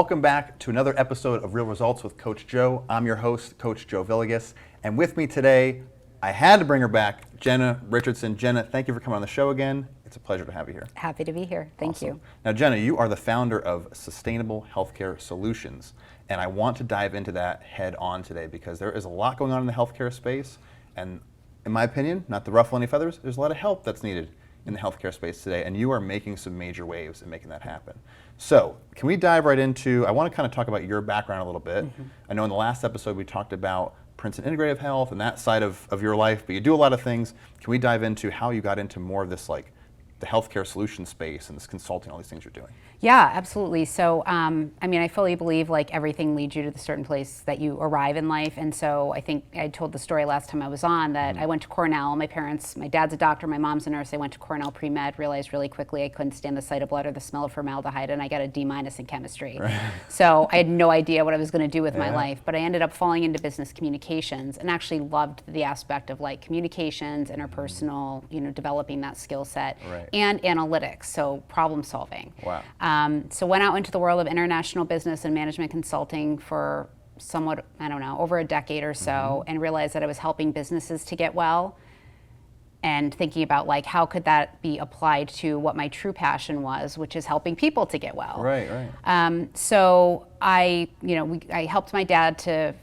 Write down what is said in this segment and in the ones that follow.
Welcome back to another episode of Real Results with Coach Joe. I'm your host, Coach Joe Villegas, and with me today, I had to bring her back, Jenna Richardson. Jenna, thank you for coming on the show again. It's a pleasure to have you here. Happy to be here. Thank you. Now, Jenna, you are the founder of Sustainable Healthcare Solutions, and I want to dive into that head on today because there is a lot going on in the healthcare space, and in my opinion, not to ruffle any feathers, there's a lot of help that's needed in the healthcare space today, and you are making some major waves in making that happen. So, can we dive right into, I want to kind of talk about your background a little bit. I know in the last episode we talked about Princeton Integrative Health and that side of your life, but you do a lot of things. Can we dive into how you got into more of this, like, the healthcare solution space and this consulting, all these things you're doing? Yeah, absolutely. So, I fully believe like everything leads you to the certain place that you arrive in life. And so I think I told the story last time I was on that I went to Cornell. My dad's a doctor, my mom's a nurse. I went to Cornell pre-med, realized really quickly I couldn't stand the sight of blood or the smell of formaldehyde, and I got a D- in chemistry. Right. So I had no idea what I was going to do with my life, but I ended up falling into business communications and actually loved the aspect of like communications, interpersonal, developing that skill set, and analytics, so problem solving. Wow. So went out into the world of international business and management consulting for somewhat, over a decade or so, and realized that I was helping businesses to get well and thinking about like how could that be applied to what my true passion was, which is helping people to get well. Right. So I helped my dad to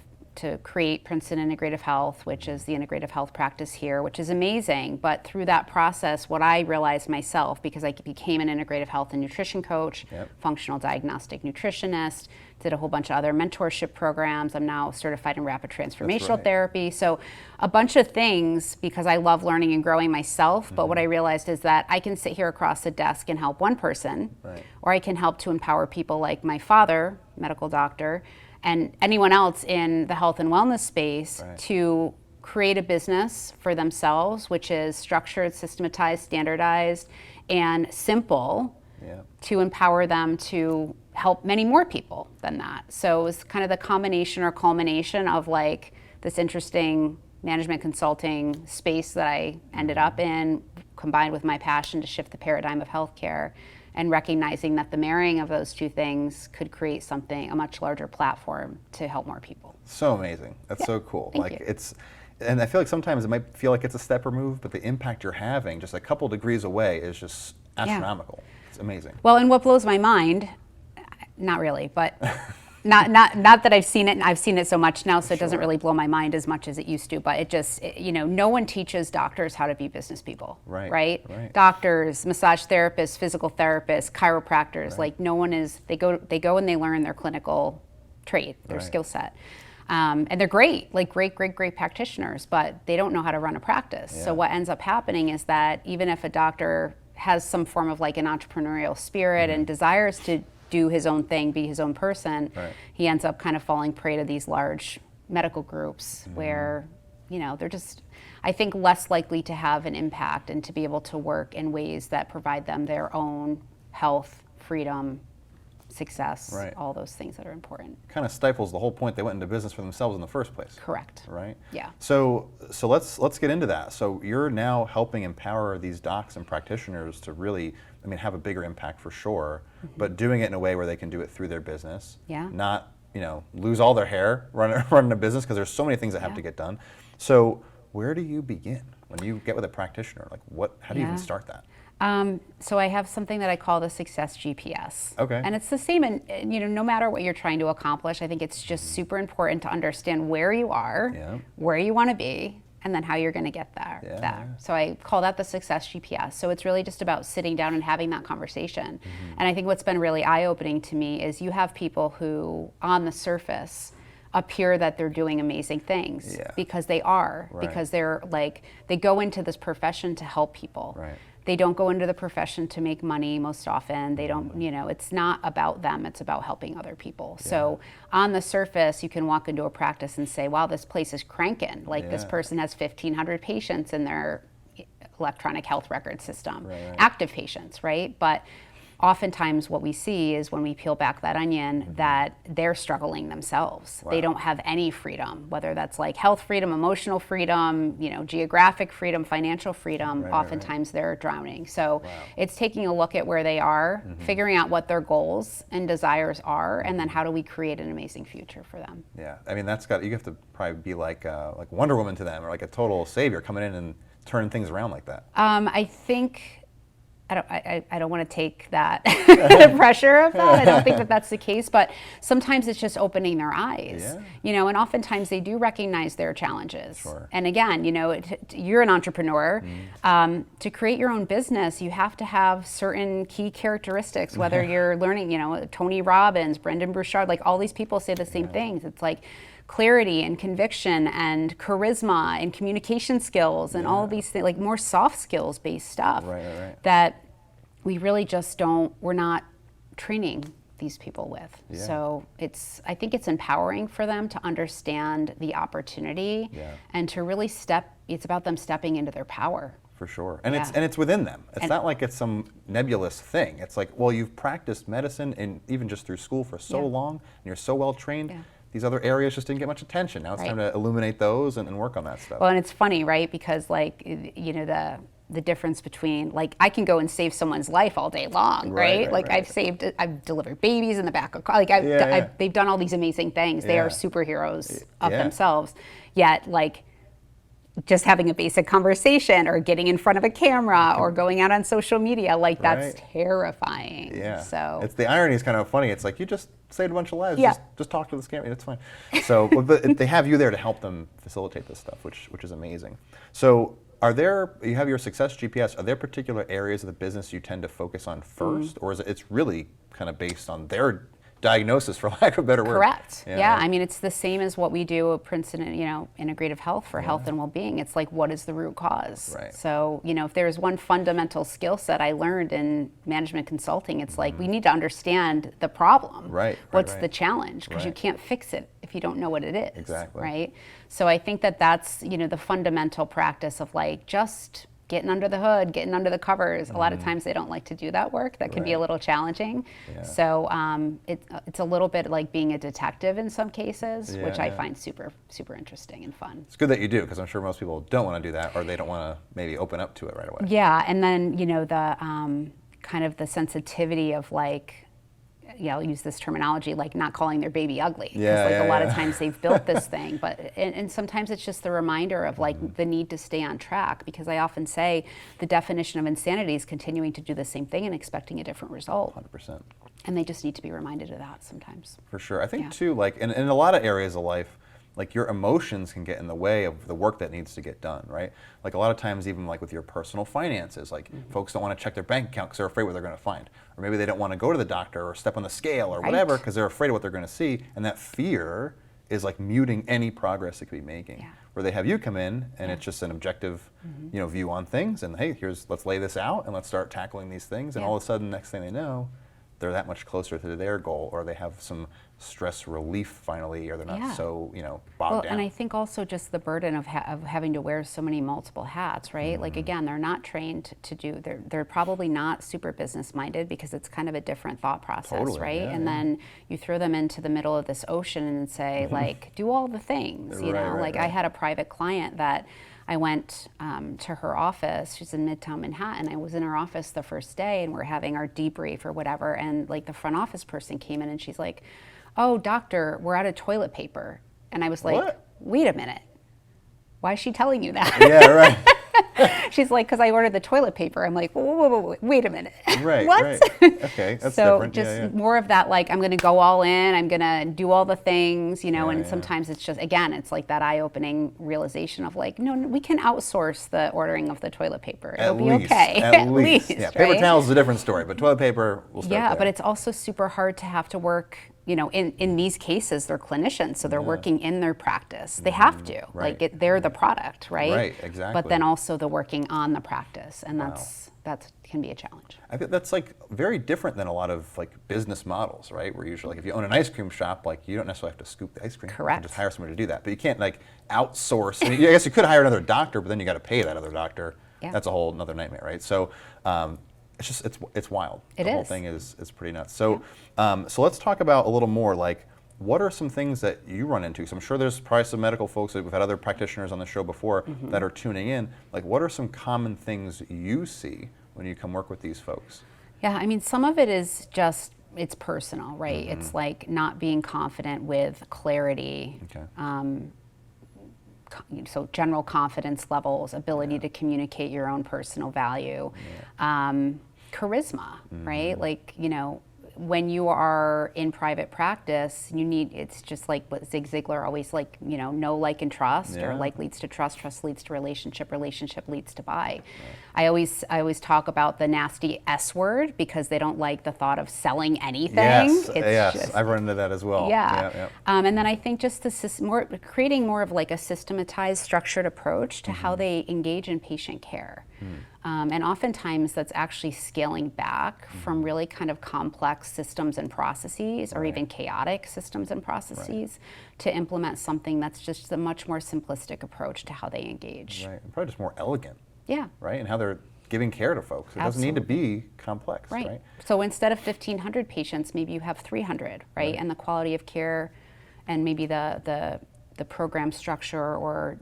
create Princeton Integrative Health, which is the integrative health practice here, which is amazing. But through that process, what I realized myself, because I became an integrative health and nutrition coach, functional diagnostic nutritionist, did a whole bunch of other mentorship programs. I'm now certified in rapid transformational therapy. So a bunch of things because I love learning and growing myself. But what I realized is that I can sit here across the desk and help one person, or I can help to empower people like my father, medical doctor, and anyone else in the health and wellness space to create a business for themselves, which is structured, systematized, standardized, and simple to empower them to help many more people than that. So it was kind of the combination or culmination of like this interesting management consulting space that I ended up in, combined with my passion to shift the paradigm of healthcare, and recognizing that the marrying of those two things could create a much larger platform to help more people. So amazing. That's so cool. Thank you. And I feel like sometimes it might feel like it's a step removed, but the impact you're having just a couple degrees away is just astronomical. It's amazing. Well, and what blows my mind, not really, but not that I've seen it, and I've seen it so much now, so it doesn't really blow my mind as much as it used to, but it just, no one teaches doctors how to be business people, right? Doctors, massage therapists, physical therapists, chiropractors, like no one is, they go and they learn their clinical trait, their skill set. And they're great, like great practitioners, but they don't know how to run a practice. So what ends up happening is that even if a doctor has some form of like an entrepreneurial spirit and desires to do his own thing, be his own person, he ends up kind of falling prey to these large medical groups where, they're just, I think, less likely to have an impact and to be able to work in ways that provide them their own health, freedom, success, all those things that are important. Kind of stifles the whole point they went into business for themselves in the first place. Correct. Right? Yeah. So let's get into that. So you're now helping empower these docs and practitioners to really, have a bigger impact for sure, but doing it in a way where they can do it through their business. Yeah. Not, lose all their hair running a business, because there's so many things that have to get done. So where do you begin when you get with a practitioner? Like how do you even start that? So I have something that I call the Success GPS. Okay. And it's the same in, no matter what you're trying to accomplish, I think it's just super important to understand where you are, where you want to be, and then how you're going to get there. So I call that the Success GPS. So it's really just about sitting down and having that conversation. And I think what's been really eye-opening to me is you have people who, on the surface, appear that they're doing amazing things because they are, because they're like, they go into this profession to help people. They don't go into the profession to make money most often. They don't, it's not about them, it's about helping other people. So on the surface, you can walk into a practice and say, wow, this place is cranking. Like this person has 1,500 patients in their electronic health record system, active patients, right? But oftentimes what we see is when we peel back that onion that they're struggling themselves. Wow. They don't have any freedom, whether that's like health freedom, emotional freedom, geographic freedom, financial freedom. Oftentimes they're drowning. So it's taking a look at where they are, figuring out what their goals and desires are, and then how do we create an amazing future for them. Yeah, I mean you have to probably be like Wonder Woman to them, or like a total savior coming in and turning things around like that. I think I don't want to take that pressure of that. I don't think that that's the case, but sometimes it's just opening their eyes, and oftentimes they do recognize their challenges. Sure. And again, you're an entrepreneur. To create your own business, you have to have certain key characteristics, whether you're learning, Tony Robbins, Brendan Burchard, like all these people say the same things. It's like clarity and conviction and charisma and communication skills and all of these things, like more soft skills based stuff that we really just we're not training these people with. So I think it's empowering for them to understand the opportunity and to really it's about them stepping into their power. For sure. And it's within them. It's not like it's some nebulous thing. It's like, well, you've practiced medicine and even just through school for so long and you're so well trained. These other areas just didn't get much attention. Now it's time to illuminate those and work on that stuff. Well, and it's funny, right? Because the difference between, like, I can go and save someone's life all day long, right? I've delivered babies in the back of car. They've done all these amazing things. They are superheroes of themselves. Yet, like, just having a basic conversation or getting in front of a camera or going out on social media, like that's terrifying. So it's the irony is kind of funny. It's like you just saved a bunch of lives. Just talk to this camera. It's fine. So, but they have you there to help them facilitate this stuff, which is amazing. So, you have your success GPS. Are there particular areas of the business you tend to focus on first, or is it's really kind of based on their diagnosis, for lack of a better word? Correct. Yeah. I mean, it's the same as what we do at Princeton, integrative health for health and well-being. It's like, what is the root cause? So, if there's one fundamental skill set I learned in management consulting, it's like, we need to understand the problem. What's the challenge? Because you can't fix it if you don't know what it is. Exactly. Right. So I think that's, the fundamental practice of like, just getting under the hood, getting under the covers. A lot of times they don't like to do that work. That can be a little challenging. So it's a little bit like being a detective in some cases, which I find super, super interesting and fun. It's good that you do, because I'm sure most people don't want to do that, or they don't want to maybe open up to it right away. Yeah, and then, the kind of the sensitivity of like, I'll use this terminology, like not calling their baby ugly. Because a lot of times they've built this thing, but and sometimes it's just the reminder of like the need to stay on track, because I often say the definition of insanity is continuing to do the same thing and expecting a different result. 100%. And they just need to be reminded of that sometimes. For sure. I think too, like in a lot of areas of life, like your emotions can get in the way of the work that needs to get done, right? Like a lot of times, even like with your personal finances, like folks don't want to check their bank account because they're afraid what they're going to find. Or maybe they don't want to go to the doctor or step on the scale or whatever because they're afraid of what they're going to see. And that fear is like muting any progress they could be making. Where they have you come in and it's just an objective, view on things. And hey, let's lay this out and let's start tackling these things. And all of a sudden, next thing they know, they're that much closer to their goal, or they have some stress relief finally, or they're not so bogged down. And I think also just the burden of having to wear so many multiple hats, right? Like again, they're not trained to do. They're probably not super business minded, because it's kind of a different thought process, right? And then you throw them into the middle of this ocean and say, like, do all the things. I had a private client that I went to her office. She's in Midtown Manhattan. I was in her office the first day, and we're having our debrief or whatever. And like the front office person came in, and she's like, "Oh, doctor, we're out of toilet paper." And I was like, "What? Wait a minute. Why is she telling you that?" Yeah, right. She's like, "Because I ordered the toilet paper." I'm like, whoa, wait a minute. Right, what? Right. Okay, that's so different. Just more of that, like, I'm going to go all in. I'm going to do all the things, and sometimes it's just, again, it's like that eye-opening realization of like, no, we can outsource the ordering of the toilet paper. It'll be okay. At least. Yeah, paper right? towels is a different story, but toilet paper, we'll start there. But it's also super hard to have to work, in these cases, they're clinicians, so they're working in their practice. They have to. Right. Like, they're the product, right? Right, exactly. But then also the working on the practice, and that can be a challenge. I think that's like very different than a lot of like business models, right? Where usually, like, if you own an ice cream shop, like you don't necessarily have to scoop the ice cream. Correct. You can just hire somebody to do that, but you can't like outsource. I mean, I guess you could hire another doctor, but then you got to pay that other doctor. That's a whole another nightmare, right? So it's wild. It the whole is. thing is pretty nuts. So so let's talk about a little more like what are some things that you run into? So I'm sure there's probably some medical folks, we've had other practitioners on the show before that are tuning in. Like what are some common things you see when you come work with these folks? Yeah, I mean, some of it is just, it's personal, right? It's like not being confident with clarity. Okay. So general confidence levels, ability to communicate your own personal value, charisma, right? Like, you know, when you are in private practice, you need, it's just like what Zig Ziglar always like, you know, like, and trust, or like leads to trust, trust leads to relationship, relationship leads to buy. I always talk about the nasty S word because they don't like the thought of selling anything. Yes, It's yes, just, I've run into that as well. yeah. And then I think just creating more of like a systematized, structured approach to how they engage in patient care. And oftentimes that's actually scaling back from really kind of complex systems and processes, or even chaotic systems and processes, to implement something that's just a much more simplistic approach to how they engage. Right, and probably just more elegant. Yeah. Right, and how they're giving care to folks. It doesn't need to be complex, right? So instead of 1,500 patients, maybe you have 300, right? And the quality of care and maybe the program structure or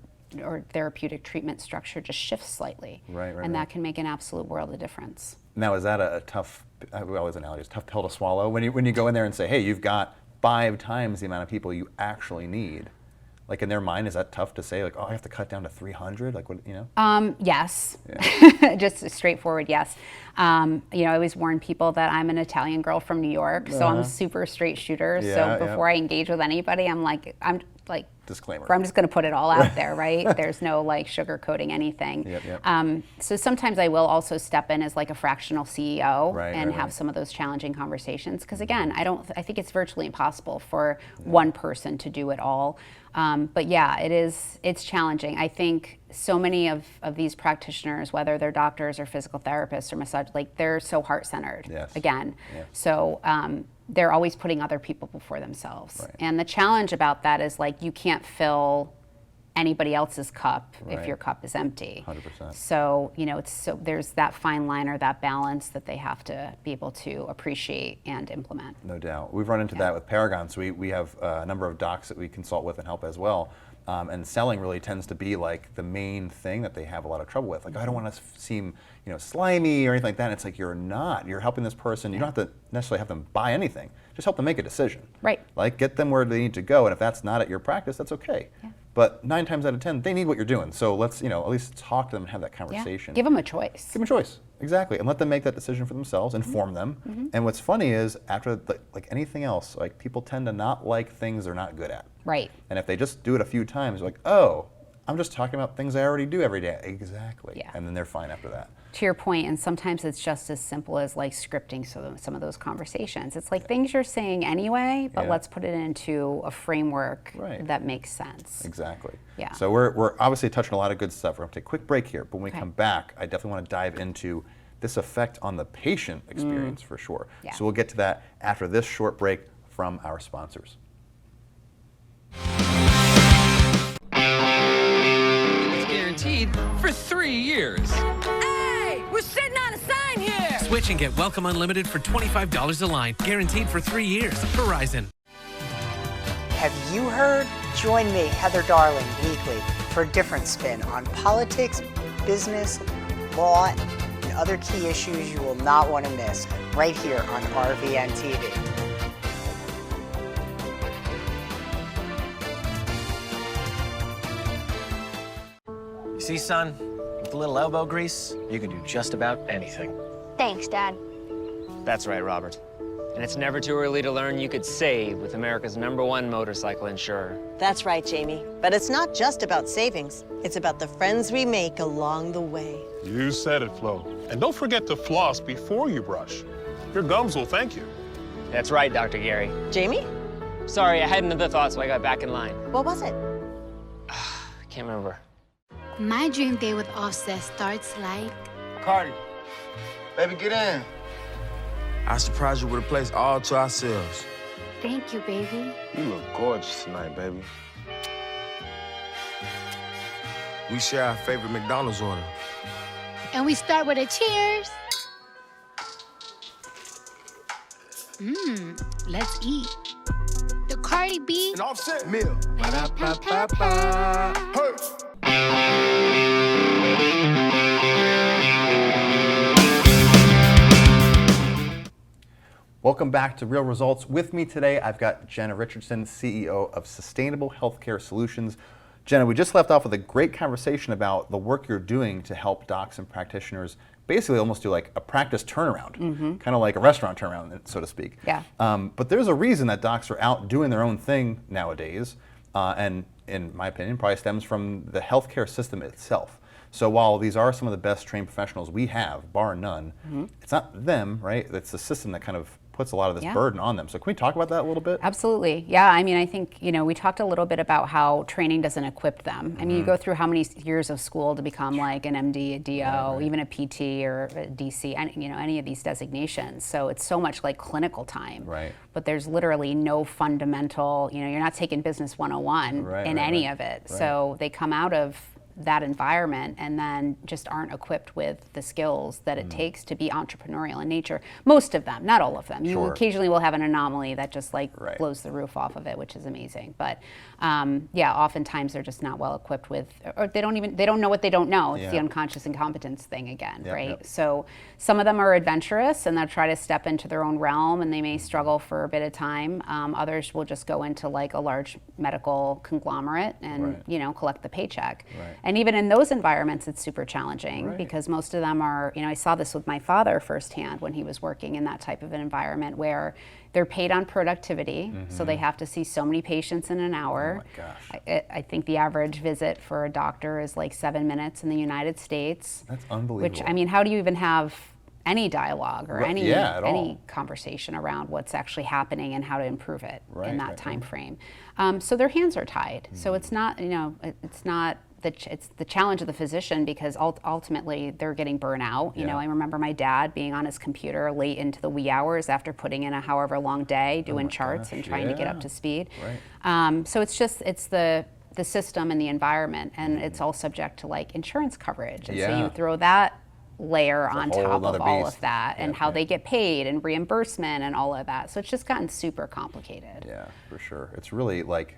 therapeutic treatment structure just shifts slightly. And that can make an absolute world of difference. Now, is that a tough, we always analogize, tough pill to swallow? When you go in there and say, hey, you've got 5 times the amount of people you actually need. Like in their mind, is that tough to say? Like, oh, I have to cut down to 300? Like, what, you know? Yes. Just a straightforward yes. You know, I always warn people that I'm an Italian girl from New York, so I'm a super straight shooter. So before I engage with anybody, I'm like, disclaimer. I'm just going to put it all out there, right? There's no like sugarcoating anything. So sometimes I will also step in as like a fractional CEO and have some of those challenging conversations. Because again, I think it's virtually impossible for one person to do it all. But yeah, it's challenging. I think so many of these practitioners, whether they're doctors or physical therapists or massage, like they're so heart-centered again. So they're always putting other people before themselves. And the challenge about that is like you can't fill anybody else's cup if your cup is empty. 100%. So, you know, there's that fine line or that balance that they have to be able to appreciate and implement. No doubt. We've run into that with Paragon. So we have a number of docs that we consult with and help as well. And selling really tends to be like the main thing that they have a lot of trouble with. Like, I don't want to seem, you know, slimy or anything like that. And it's like, you're not. You're helping this person. You don't have to necessarily have them buy anything. Just help them make a decision. Like, get them where they need to go. And if that's not at your practice, that's okay. But 9 times out of 10, they need what you're doing. So let's, you know, at least talk to them and have that conversation. Give them a choice. Give them a choice, exactly, and let them make that decision for themselves. Inform them. And what's funny is, after like anything else, like people tend to not like things they're not good at. And if they just do it a few times, they're like, oh, I'm just talking about things I already do every day. Exactly. And then they're fine after that. To your point, and sometimes it's just as simple as like scripting some of those conversations. It's like things you're saying anyway, but let's put it into a framework that makes sense. Exactly. So we're obviously touching a lot of good stuff. We're going to take a quick break here, but when we come back, I definitely want to dive into this effect on the patient experience for sure. So we'll get to that after this short break from our sponsors. It's guaranteed for 3 years. We're sitting on a sign here! Switch and get Welcome Unlimited for $25 a line. Guaranteed for 3 years. Verizon. Have you heard? Join me, Heather Darling, weekly for a different spin on politics, business, law, and other key issues you will not want to miss right here on RVN TV. You see, son? With a little elbow grease, you can do just about anything. Thanks, Dad. That's right, Robert. And it's never too early to learn you could save with America's #1 motorcycle insurer. That's right, Jamie. But it's not just about savings. It's about the friends we make along the way. You said it, Flo. And don't forget to floss before you brush. Your gums will thank you. That's right, Dr. Gary. Jamie? Sorry, I had another thought, so I got back in line. What was it? I can't remember. My dream day with Offset starts like... Cardi, baby, get in. I surprised you with a place all to ourselves. Thank you, baby. You look gorgeous tonight, baby. We share our favorite McDonald's order. And we start with a cheers. Let's eat. The Cardi B. An Offset meal. Ba-da-ba-ba-ba. Welcome back to Real Results. With me today, I've got Jenna Richardson, CEO of Sustainable Healthcare Solutions. Jenna, we just left off with a great conversation about the work you're doing to help docs and practitioners basically almost do like a practice turnaround, kind of like a restaurant turnaround, so to speak. Yeah. But there's a reason that docs are out doing their own thing nowadays, and in my opinion, probably stems from the healthcare system itself. So while these are some of the best trained professionals we have, bar none, it's not them, right? It's the system that kind of puts a lot of this burden on them. So can we talk about that a little bit? Absolutely. Yeah, I mean, I think, we talked a little bit about how training doesn't equip them. I mean, you go through how many years of school to become like an MD, a DO, even a PT or a DC, and, any of these designations. So it's so much like clinical time. Right. But there's literally no fundamental, you're not taking business 101 in any of it. Right. So they come out of that environment and then just aren't equipped with the skills that it takes to be entrepreneurial in nature. Most of them, not all of them. You occasionally will have an anomaly that just blows the roof off of it, which is amazing. But oftentimes they're just not well equipped with, or they don't know what they don't know. It's the unconscious incompetence thing again, right? Yep. So some of them are adventurous and they'll try to step into their own realm and they may struggle for a bit of time. Others will just go into like a large medical conglomerate and, collect the paycheck. Right. And even in those environments, it's super challenging because most of them are, I saw this with my father firsthand when he was working in that type of an environment where they're paid on productivity, so they have to see so many patients in an hour. Oh my gosh. I think the average visit for a doctor is like 7 minutes in the United States. That's unbelievable. Which, I mean, how do you even have any dialogue or any conversation around what's actually happening and how to improve it in that time frame? So their hands are tied. So it's not, it's not. It's the challenge of the physician because ultimately they're getting burnout. I remember my dad being on his computer late into the wee hours after putting in a however long day doing charts and trying to get up to speed. Right. So it's the system and the environment, and it's all subject to like insurance coverage. And so you throw that layer on top of all of that and how they get paid and reimbursement and all of that. So it's just gotten super complicated. Yeah, for sure. It's really like,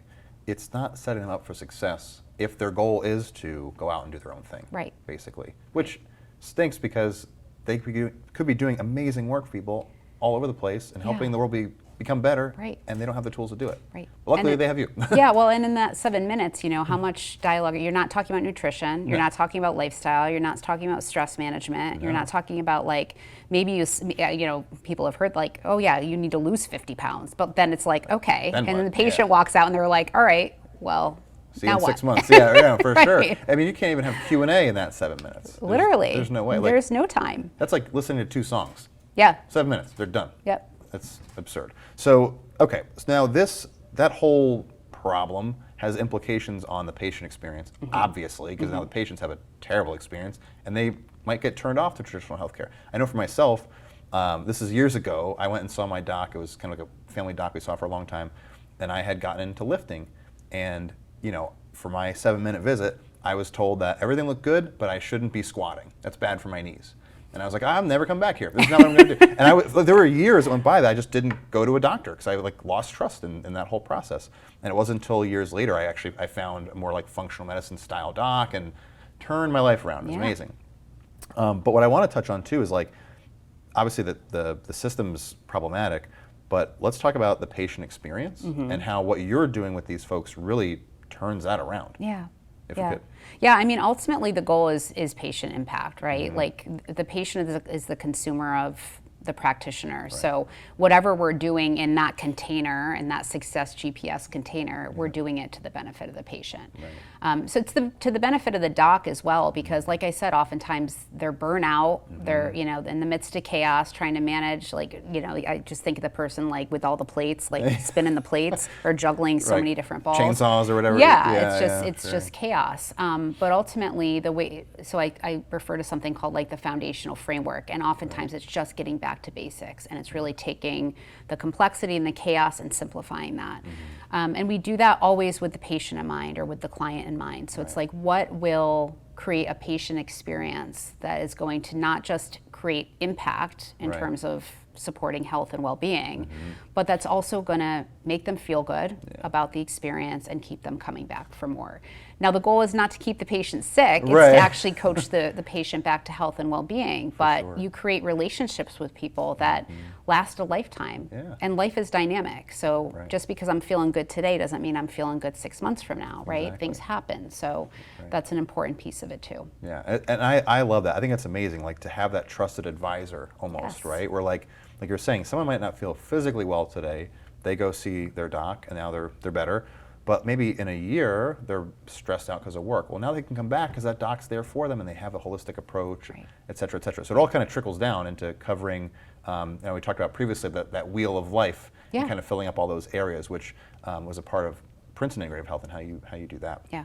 it's not setting them up for success if their goal is to go out and do their own thing, basically. Which stinks because they could be doing amazing work for people all over the place and helping the world become better, and they don't have the tools to do it. Right. But luckily, they have you. Well, and in that 7 minutes, how much dialogue, you're not talking about nutrition, you're not talking about lifestyle, you're not talking about stress management, you're not talking about like, maybe people have heard like, oh yeah, you need to lose 50 pounds, but then it's like, okay. And then the patient walks out and they're like, all right, well, see you now in 6 what? months. Yeah, for sure. I mean, you can't even have Q&A in that 7 minutes. Literally. There's no way. There's no time. That's like listening to 2 songs. Yeah. 7 minutes, they're done. Yep. That's absurd. So, okay, so now that whole problem has implications on the patient experience, obviously, because now the patients have a terrible experience, and they might get turned off to traditional healthcare. I know for myself, this is years ago, I went and saw my doc. It was kind of like a family doc we saw for a long time, and I had gotten into lifting, and for my 7-minute visit, I was told that everything looked good, but I shouldn't be squatting. That's bad for my knees. And I was like, I'm never come back here. This is not what I'm going to do. And there were years that went by that I just didn't go to a doctor because I lost trust in that whole process. And it wasn't until years later I found a more like functional medicine style doc and turned my life around. It was amazing. But what I want to touch on too is obviously the system's problematic, but let's talk about the patient experience and how what you're doing with these folks really turns that around. Yeah. If we could. Yeah, I mean, ultimately the goal is patient impact, right? Like the patient is the consumer of the practitioner. So whatever we're doing in that container, in that success GPS container, we're doing it to the benefit of the patient. So it's to the benefit of the doc as well, because like I said, oftentimes they're burnout, they're, in the midst of chaos, trying to manage, I just think of the person with all the plates, spinning the plates or juggling so many different balls. Chainsaws or whatever. It's just chaos. But ultimately I refer to something called the foundational framework, and oftentimes it's just getting back to basics, and it's really taking the complexity and the chaos and simplifying that. And we do that always with the patient in mind or with the client in mind. So it's what will create a patient experience that is going to not just create impact in terms of supporting health and well-being, but that's also going to make them feel good about the experience and keep them coming back for more. Now, the goal is not to keep the patient sick, it's to actually coach the patient back to health and well-being, but you create relationships with people that last a lifetime, and life is dynamic. So just because I'm feeling good today doesn't mean I'm feeling good 6 months from now, right? Exactly. Things happen, so that's an important piece of it too. Yeah, and I love that. I think it's amazing, like to have that trusted advisor almost, right? Where like you're saying, someone might not feel physically well today, they go see their doc and now they're better, but maybe in a year they're stressed out because of work. Well, now they can come back because that doc's there for them and they have a holistic approach, et cetera, et cetera. So it all kind of trickles down into covering, we talked about previously that wheel of life and kind of filling up all those areas, which was a part of Princeton Integrative Health and how you do that. Yeah.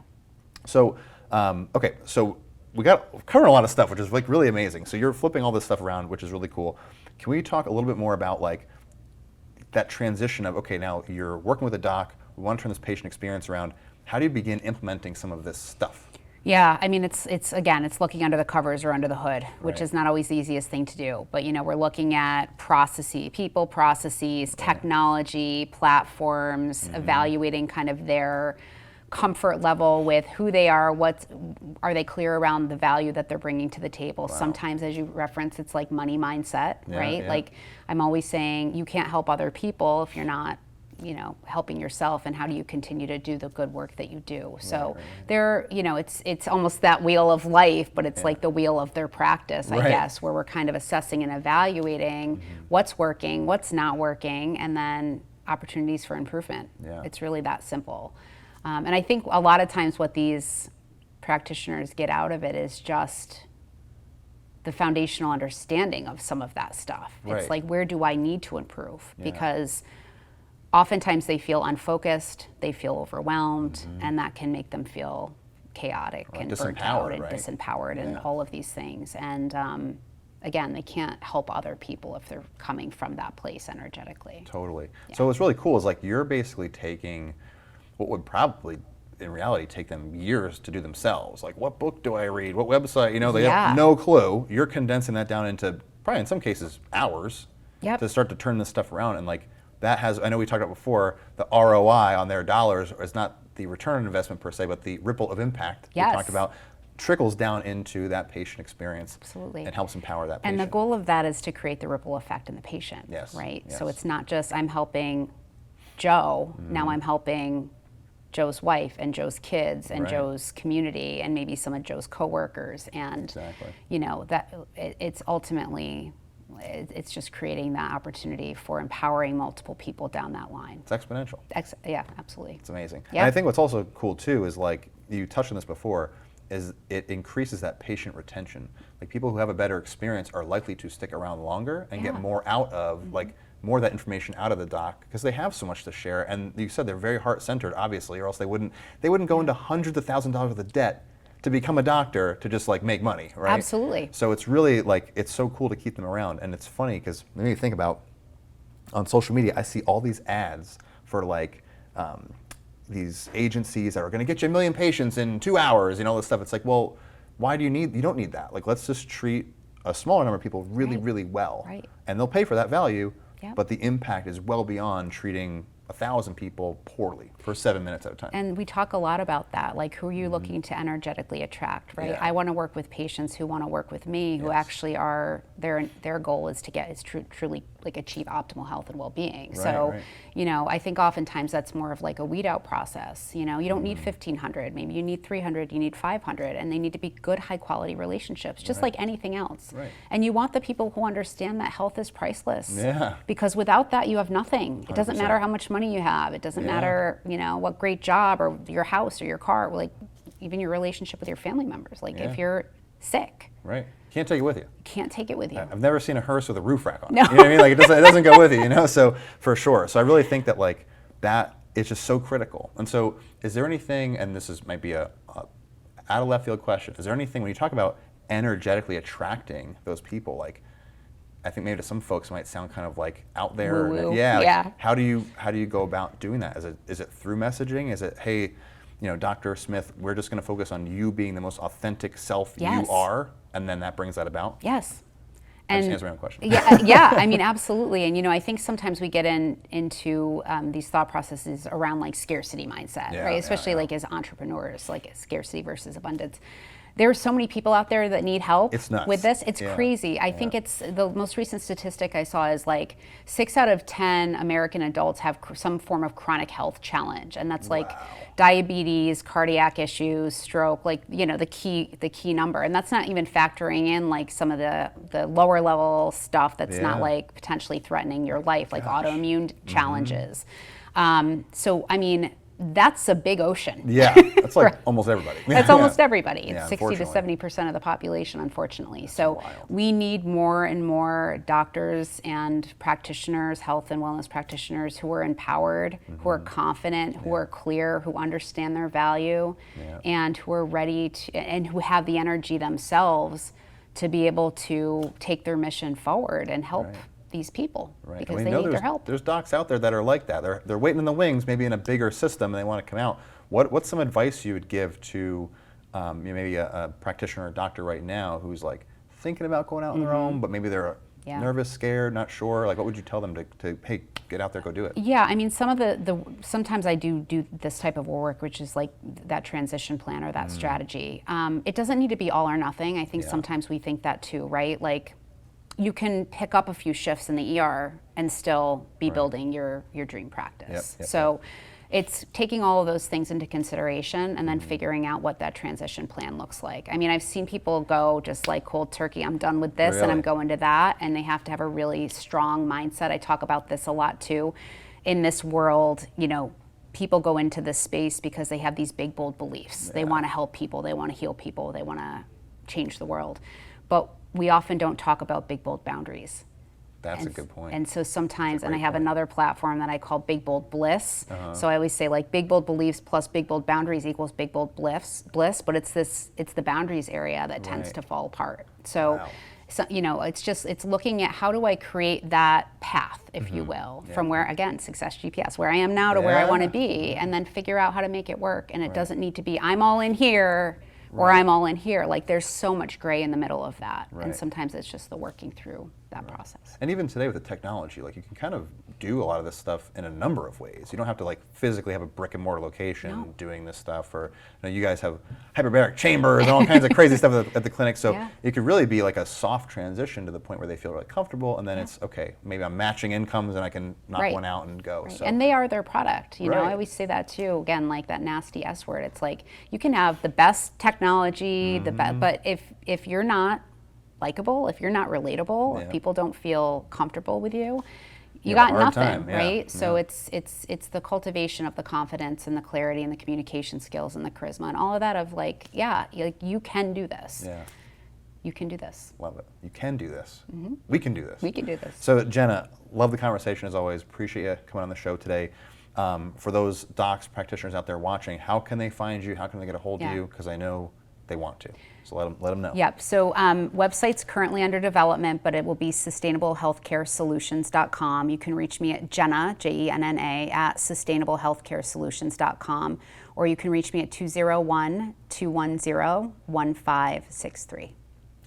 So, okay, so we got covering a lot of stuff, which is like really amazing. So you're flipping all this stuff around, which is really cool. Can we talk a little bit more about like that transition of, okay, now you're working with a doc, we want to turn this patient experience around. How do you begin implementing some of this stuff? Yeah, I mean, it's again, it's looking under the covers or under the hood, which is not always the easiest thing to do. But we're looking at people, processes, technology, platforms, evaluating kind of their comfort level with who they are, are they clear around the value that they're bringing to the table. Sometimes, as you reference, it's like money mindset, right? Like I'm always saying, you can't help other people if you're not helping yourself, and how do you continue to do the good work that you do? So it's almost that wheel of life, but it's like the wheel of their practice, I guess, where we're kind of assessing and evaluating what's working, what's not working, and then opportunities for improvement. It's really that simple. And I think a lot of times what these practitioners get out of it is just the foundational understanding of some of that stuff. It's like, where do I need to improve? Because oftentimes they feel unfocused, they feel overwhelmed, and that can make them feel chaotic and burnt out and disempowered and all of these things. And again, they can't help other people if they're coming from that place energetically. Totally. So what's really cool is like you're basically taking what would probably in reality take them years to do themselves. Like, what book do I read? What website? They have no clue. You're condensing that down into probably in some cases hours to start to turn this stuff around. And like that has, I know we talked about before, the ROI on their dollars is not the return on investment per se, but the ripple of impact we talked about trickles down into that patient experience. Absolutely. And helps empower that patient. And the goal of that is to create the ripple effect in the patient, right? So it's not just I'm helping Joe, now I'm helping Joe's wife and Joe's kids and Joe's community and maybe some of Joe's coworkers, and that it's ultimately it's just creating that opportunity for empowering multiple people down that line. It's exponential. Yeah, absolutely. It's amazing. And I think what's also cool too is like you touched on this before, is it increases that patient retention. Like people who have a better experience are likely to stick around longer and get more out of like more of that information out of the doc because they have so much to share. And you said they're very heart-centered, obviously, or else they wouldn't go into hundreds of thousands of dollars worth of debt to become a doctor to just like make money, right? Absolutely. So it's really like, it's so cool to keep them around. And it's funny because when you think about on social media, I see all these ads for like these agencies that are going to get you 1 million patients in 2 hours, all this stuff. It's like, well, why do you don't need that. Like, let's just treat a smaller number of people really, really well. And they'll pay for that value. But the impact is well beyond treating 1,000 people poorly for 7 minutes at a time. And we talk a lot about that, like who are you looking to energetically attract, right? I want to work with patients who want to work with me, who actually are, their goal is to get, truly like achieve optimal health and well-being. I think oftentimes that's more of like a weed out process. You don't need 1,500, maybe you need 300, you need 500, and they need to be good, high quality relationships, just like anything else. And you want the people who understand that health is priceless. Because without that, you have nothing. It doesn't matter how much money you have. It doesn't matter, what great job or your house or your car, like even your relationship with your family members. Like if you're sick. Can't take it with you. Can't take it with you. I've never seen a hearse with a roof rack on it. No. You know what I mean? Like it doesn't go with you, So for sure. So I really think that like that is just so critical. And so is there anything, and this might be a out of left field question, is there anything when you talk about energetically attracting those people, like I think maybe to some folks it might sound kind of like out there. Woo-woo. How do you go about doing that? Is it through messaging? Is it, hey, Dr. Smith, we're just going to focus on you being the most authentic self you are, and then that brings that about? Yes. I just answered my own question. Yeah, I mean, absolutely. And, I think sometimes we get into these thought processes around like scarcity mindset, right? Especially like as entrepreneurs, like scarcity versus abundance. There are so many people out there that need help with this. It's crazy. I think it's the most recent statistic I saw is like 6 out of 10 American adults have some form of chronic health challenge. And that's like diabetes, cardiac issues, stroke, like, the key number. And that's not even factoring in like some of the lower level stuff that's not like potentially threatening your life, like autoimmune challenges. So, I mean, that's a big ocean. Yeah, that's like almost everybody. That's almost everybody. It's 60 to unfortunately. 70% of the population, unfortunately. So we need more and more doctors and practitioners, health and wellness practitioners who are empowered, who are confident, who are clear, who understand their value, and who are ready to, and who have the energy themselves to be able to take their mission forward and help these people because they need their help. There's docs out there that are like that. They're waiting in the wings, maybe in a bigger system, and they want to come out. What's some advice you would give to maybe a practitioner or doctor right now who's like thinking about going out on their own, but maybe they're nervous, scared, not sure? Like, what would you tell them to hey, get out there, go do it? Yeah, I mean, some of sometimes I do this type of work, which is like that transition plan or that strategy. It doesn't need to be all or nothing. I think sometimes we think that too, right? Like, you can pick up a few shifts in the ER and still be building your dream practice. So it's taking all of those things into consideration and then figuring out what that transition plan looks like. I mean, I've seen people go just like cold turkey, I'm done with this and I'm going to that, and they have to have a really strong mindset. I talk about this a lot too. In this world, people go into this space because they have these big, bold beliefs. They want to help people, they want to heal people, they want to change the world. But we often don't talk about big, bold boundaries. That's a good point. And so sometimes, and I have another platform that I call Big Bold Bliss. So I always say like big, bold beliefs plus big, bold boundaries equals big, bold bliss, but it's the boundaries area that tends to fall apart. So, it's looking at how do I create that path, if you will, from where, again, Success GPS, where I am now to where I want to be, and then figure out how to make it work. And it doesn't need to be, I'm all in here, or I'm all in here. Like, there's so much gray in the middle of that. And sometimes it's just the working through that process. And even today with the technology, like, you can kind of do a lot of this stuff in a number of ways. You don't have to like physically have a brick and mortar location doing this stuff, or you guys have hyperbaric chambers and all kinds of crazy stuff at the clinic. So it could really be like a soft transition to the point where they feel really comfortable, and then it's okay, maybe I'm matching incomes and I can knock one out and go. So. And they are their product. You know, I always say that too. Again, like that nasty S word. It's like you can have the best technology, but if you're not likable, if you're not relatable, if people don't feel comfortable with you, you got nothing, right? So it's the cultivation of the confidence and the clarity and the communication skills and the charisma and all of that of like, you can do this. Yeah. You can do this. Love it. You can do this. We can do this. We can do this. So Jenna, love the conversation as always. Appreciate you coming on the show today. For those docs, practitioners out there watching, how can they find you? How can they get a hold of you? Because I know they want to. So let them know. Yep. So website's currently under development, but it will be sustainablehealthcaresolutions.com. You can reach me at Jenna, Jenna, at sustainablehealthcaresolutions.com, or you can reach me at 201-210-1563.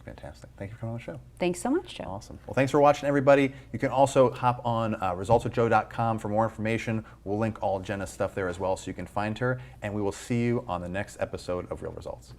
Fantastic. Thank you for coming on the show. Thanks so much, Joe. Awesome. Well, thanks for watching, everybody. You can also hop on resultswithjoe.com for more information. We'll link all Jenna's stuff there as well so you can find her, and we will see you on the next episode of Real Results.